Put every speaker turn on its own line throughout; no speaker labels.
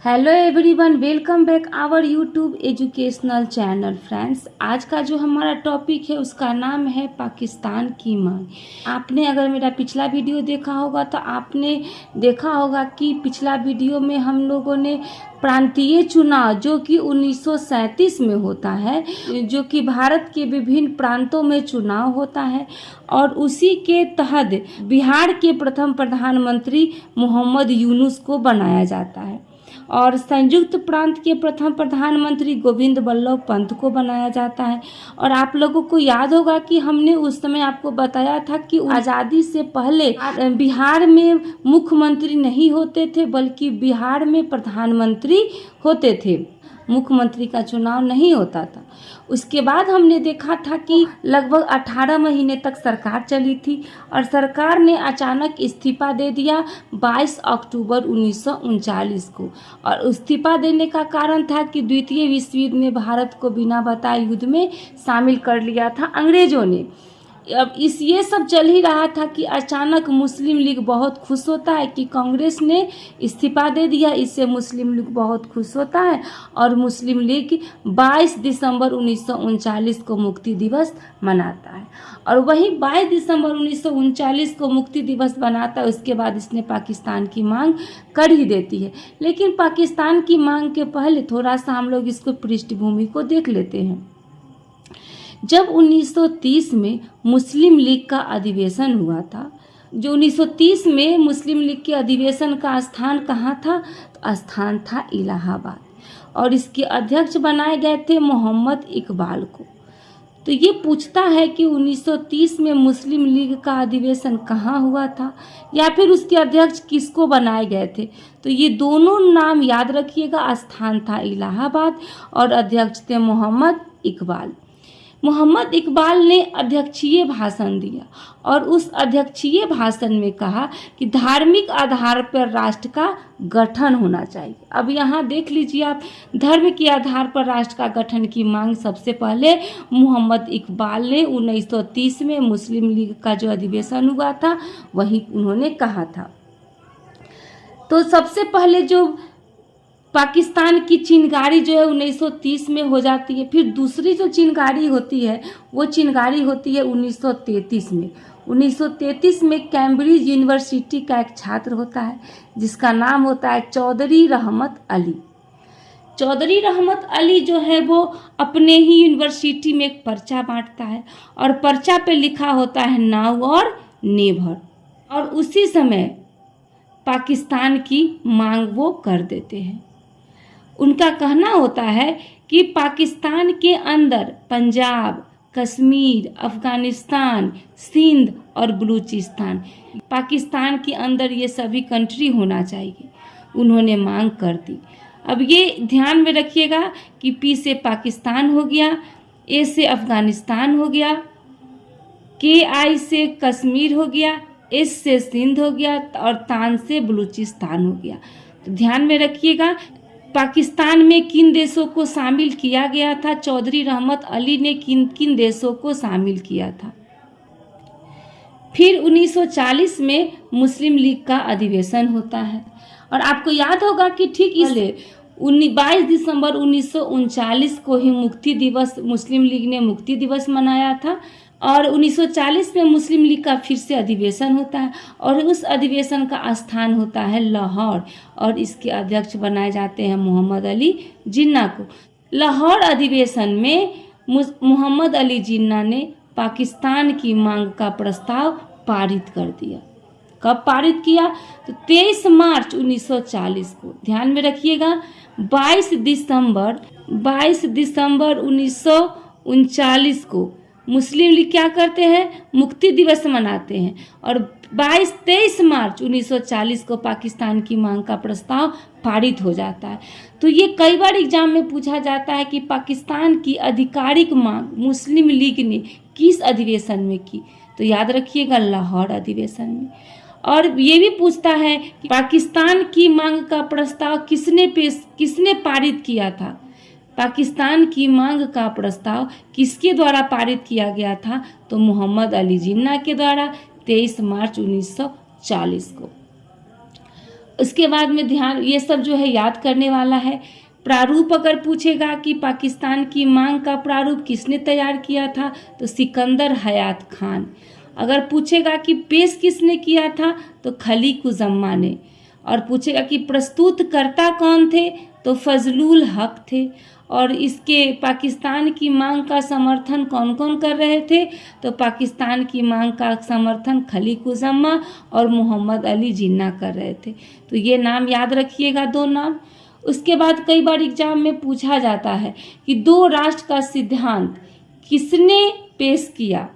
Hello everyone, welcome back our YouTube educational channel. Friends, आज का जो हमारा टॉपिक है उसका नाम है पाकिस्तान की मांग। आपने अगर मेरा पिछला वीडियो देखा होगा तो आपने देखा होगा कि पिछला वीडियो में हम लोगों ने प्रांतीय चुनाव जो कि 1937 में होता है, जो कि भारत के विभिन्न प्रांतों में चुनाव होता है, और उसी के तहत बिहार के प्रथम प्रधानमंत्री मोहम्मद यूनुस को बनाया जाता है और संयुक्त प्रांत के प्रथम प्रधानमंत्री गोविंद बल्लभ पंत को बनाया जाता है। और आप लोगों को याद होगा कि हमने उस समय आपको बताया था कि आज़ादी से पहले बिहार में मुख्यमंत्री नहीं होते थे, बल्कि बिहार में प्रधानमंत्री होते थे, मुख्यमंत्री का चुनाव नहीं होता था। उसके बाद हमने देखा था कि लगभग 18 महीने तक सरकार चली थी और सरकार ने अचानक इस्तीफा दे दिया 22 अक्टूबर 1939 को। और इस्तीफा देने का कारण था कि द्वितीय विश्व युद्ध में भारत को बिना बताए युद्ध में शामिल कर लिया था अंग्रेजों ने। अब ये सब चल ही रहा था कि अचानक मुस्लिम लीग बहुत खुश होता है कि कांग्रेस ने इस्तीफा दे दिया, इससे मुस्लिम लीग बहुत खुश होता है और मुस्लिम लीग 22 दिसंबर 1939 को मुक्ति दिवस मनाता है। और वही 22 दिसंबर 1939 को मुक्ति दिवस बनाता है, उसके बाद इसने पाकिस्तान की मांग कर ही देती है। लेकिन पाकिस्तान की मांग के पहले थोड़ा सा हम लोग इसको पृष्ठभूमि को देख लेते हैं। जब 1930 में मुस्लिम लीग का अधिवेशन हुआ था, जो 1930 में मुस्लिम लीग के अधिवेशन का स्थान कहाँ था, तो स्थान था इलाहाबाद, और इसके अध्यक्ष बनाए गए थे मोहम्मद इकबाल को। तो ये पूछता है कि 1930 में मुस्लिम लीग का अधिवेशन कहाँ हुआ था या फिर उसके अध्यक्ष किसको बनाए गए थे, तो ये दोनों नाम याद रखिएगा। स्थान था इलाहाबाद और अध्यक्ष थे मोहम्मद इकबाल। मोहम्मद इकबाल ने अध्यक्षीय भाषण दिया और उस अध्यक्षीय भाषण में कहा कि धार्मिक आधार पर राष्ट्र का गठन होना चाहिए। अब यहाँ देख लीजिए आप, धर्म के आधार पर राष्ट्र का गठन की मांग सबसे पहले मोहम्मद इकबाल ने 1930 में मुस्लिम लीग का जो अधिवेशन हुआ था वहीं उन्होंने कहा था। तो सबसे पहले जो पाकिस्तान की चिनगारी जो है 1930 में हो जाती है। फिर दूसरी जो चिनगारी होती है वो चिनगारी होती है 1933 में। 1933 में कैम्ब्रिज यूनिवर्सिटी का एक छात्र होता है जिसका नाम होता है चौधरी रहमत अली। चौधरी रहमत अली जो है वो अपने ही यूनिवर्सिटी में एक पर्चा बांटता है और पर्चा पे लिखा होता है नाउ और नेवर, और उसी समय पाकिस्तान की मांग वो कर देते हैं। उनका कहना होता है कि पाकिस्तान के अंदर पंजाब, कश्मीर, अफगानिस्तान, सिंध और बलूचिस्तान, पाकिस्तान के अंदर ये सभी कंट्री होना चाहिए, उन्होंने मांग कर दी। अब ये ध्यान में रखिएगा कि पी से पाकिस्तान हो गया, ए से अफगानिस्तान हो गया, के आई से कश्मीर हो गया, एस से सिंध हो गया और तान से बलूचिस्तान हो गया। तो ध्यान में रखिएगा पाकिस्तान में किन देशों को शामिल किया गया था, चौधरी रहमत अली ने किन किन देशों को शामिल किया था। फिर 1940 में मुस्लिम लीग का अधिवेशन होता है और आपको याद होगा कि ठीक इसलिए 22 दिसंबर 1939 को ही मुक्ति दिवस, मुस्लिम लीग ने मुक्ति दिवस मनाया था। और 1940 में मुस्लिम लीग का फिर से अधिवेशन होता है और उस अधिवेशन का स्थान होता है लाहौर और इसके अध्यक्ष बनाए जाते हैं मोहम्मद अली जिन्ना को। लाहौर अधिवेशन में मोहम्मद अली जिन्ना ने पाकिस्तान की मांग का प्रस्ताव पारित कर दिया। कब पारित किया, तो 23 मार्च 1940 को। ध्यान में रखिएगा 22 दिसंबर 1939 को मुस्लिम लीग क्या करते हैं, मुक्ति दिवस मनाते हैं और 23 मार्च 1940 को पाकिस्तान की मांग का प्रस्ताव पारित हो जाता है। तो ये कई बार एग्जाम में पूछा जाता है कि पाकिस्तान की आधिकारिक मांग मुस्लिम लीग ने किस अधिवेशन में की, तो याद रखिएगा लाहौर अधिवेशन में। और ये भी पूछता है कि पाकिस्तान की मांग का प्रस्ताव किसने पारित किया था, पाकिस्तान की मांग का प्रस्ताव किसके द्वारा पारित किया गया था, तो मोहम्मद अली जिन्ना के द्वारा 23 मार्च 1940 को। उसके बाद में ध्यान ये सब जो है याद करने वाला है। प्रारूप अगर पूछेगा कि पाकिस्तान की मांग का प्रारूप किसने तैयार किया था, तो सिकंदर हयात खान। अगर पूछेगा कि पेश किसने किया था, तो खलीकुज़्ज़मा ने। और पूछेगा कि प्रस्तुतकर्ता कौन थे, तो फजलुल हक थे। और इसके पाकिस्तान की मांग का समर्थन कौन कौन कर रहे थे, तो पाकिस्तान की मांग का समर्थन खलीकुज़्ज़मा और मोहम्मद अली जिन्ना कर रहे थे। तो ये नाम याद रखिएगा, 2 नाम। उसके बाद कई बार एग्जाम में पूछा जाता है कि 2 राष्ट्र का सिद्धांत किसने पेश किया,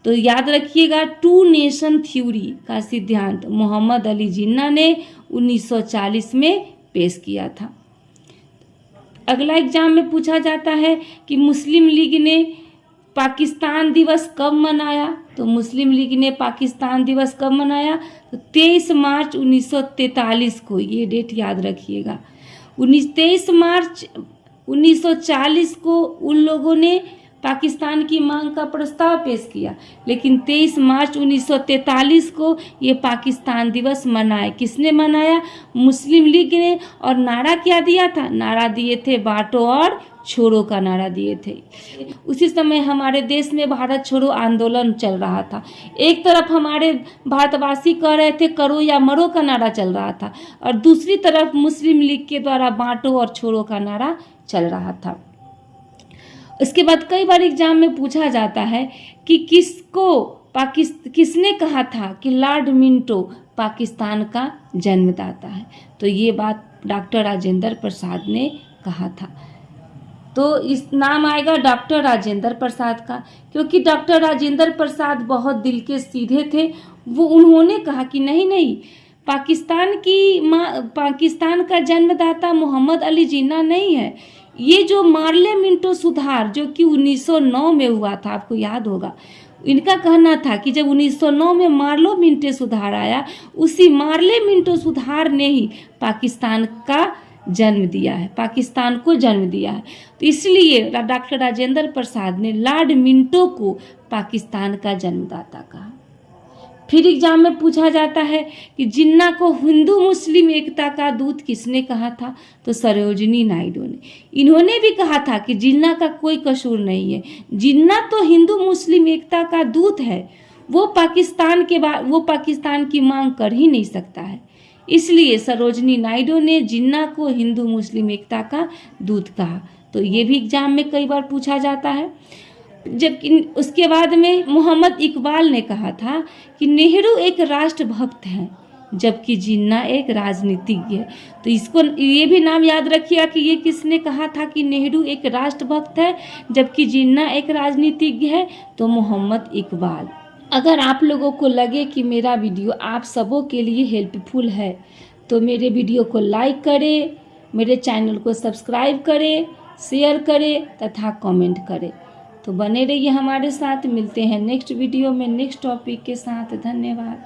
तो याद रखिएगा 2 नेशन थ्योरी का सिद्धांत मोहम्मद अली जिन्ना ने 1940 में पेश किया था। अगला एग्जाम में पूछा जाता है कि मुस्लिम लीग ने पाकिस्तान दिवस कब मनाया, तो मुस्लिम लीग ने पाकिस्तान दिवस कब मनाया, तो 23 मार्च 1943 को। ये डेट याद रखिएगा। 23 मार्च 1940 को उन लोगों ने पाकिस्तान की मांग का प्रस्ताव पेश किया, लेकिन 23 मार्च 1943 को ये पाकिस्तान दिवस मनाया। किसने मनाया? मुस्लिम लीग ने। और नारा क्या दिया था? नारा दिए थे बांटो और छोड़ो का नारा दिए थे। उसी समय हमारे देश में भारत छोड़ो आंदोलन चल रहा था। एक तरफ हमारे भारतवासी कह रहे थे करो या मरो का नारा चल रहा था, और दूसरी तरफ मुस्लिम लीग के द्वारा बांटो और छोड़ो का नारा चल रहा था। इसके बाद कई बार एग्जाम में पूछा जाता है कि किसने कहा था कि लॉर्ड मिंटो पाकिस्तान का जन्मदाता है, तो ये बात डॉक्टर राजेंद्र प्रसाद ने कहा था। तो इस नाम आएगा डॉक्टर राजेंद्र प्रसाद का, क्योंकि डॉक्टर राजेंद्र प्रसाद बहुत दिल के सीधे थे। उन्होंने कहा कि नहीं, पाकिस्तान का जन्मदाता मोहम्मद अली जिन्ना नहीं है। ये जो मार्ले मिंटो सुधार जो कि 1909 में हुआ था, आपको याद होगा, इनका कहना था कि जब 1909 में मार्लो मिंटो सुधार आया, उसी मार्ले मिंटो सुधार ने ही पाकिस्तान का जन्म दिया है, पाकिस्तान को जन्म दिया है। तो इसलिए डॉक्टर राजेंद्र प्रसाद ने लॉर्ड मिंटो को पाकिस्तान का जन्मदाता कहा। फिर एग्जाम में पूछा जाता है कि जिन्ना को हिंदू मुस्लिम एकता का दूत किसने कहा था, तो सरोजिनी नायडू ने। इन्होंने भी कहा था कि जिन्ना का कोई कसूर नहीं है, जिन्ना तो हिंदू मुस्लिम एकता का दूत है, वो पाकिस्तान की मांग कर ही नहीं सकता है। इसलिए सरोजिनी नायडू ने जिन्ना को हिंदू मुस्लिम एकता का दूत कहा। तो ये भी एग्जाम में कई बार पूछा जाता है। जबकि उसके बाद में मोहम्मद इकबाल ने कहा था कि नेहरू एक राष्ट्रभक्त हैं, जबकि जिन्ना एक राजनीतिज्ञ है। तो इसको ये भी नाम याद रखिएगा कि ये किसने कहा था कि नेहरू एक राष्ट्रभक्त है जबकि जिन्ना एक राजनीतिज्ञ है, तो मोहम्मद इकबाल। अगर आप लोगों को लगे कि मेरा वीडियो आप सबों के लिए हेल्पफुल है, तो मेरे वीडियो को लाइक करें, मेरे चैनल को सब्सक्राइब करें, शेयर करें तथा कमेंट करें। तो बने रहिए हमारे साथ। मिलते हैं नेक्स्ट वीडियो में नेक्स्ट टॉपिक के साथ। धन्यवाद।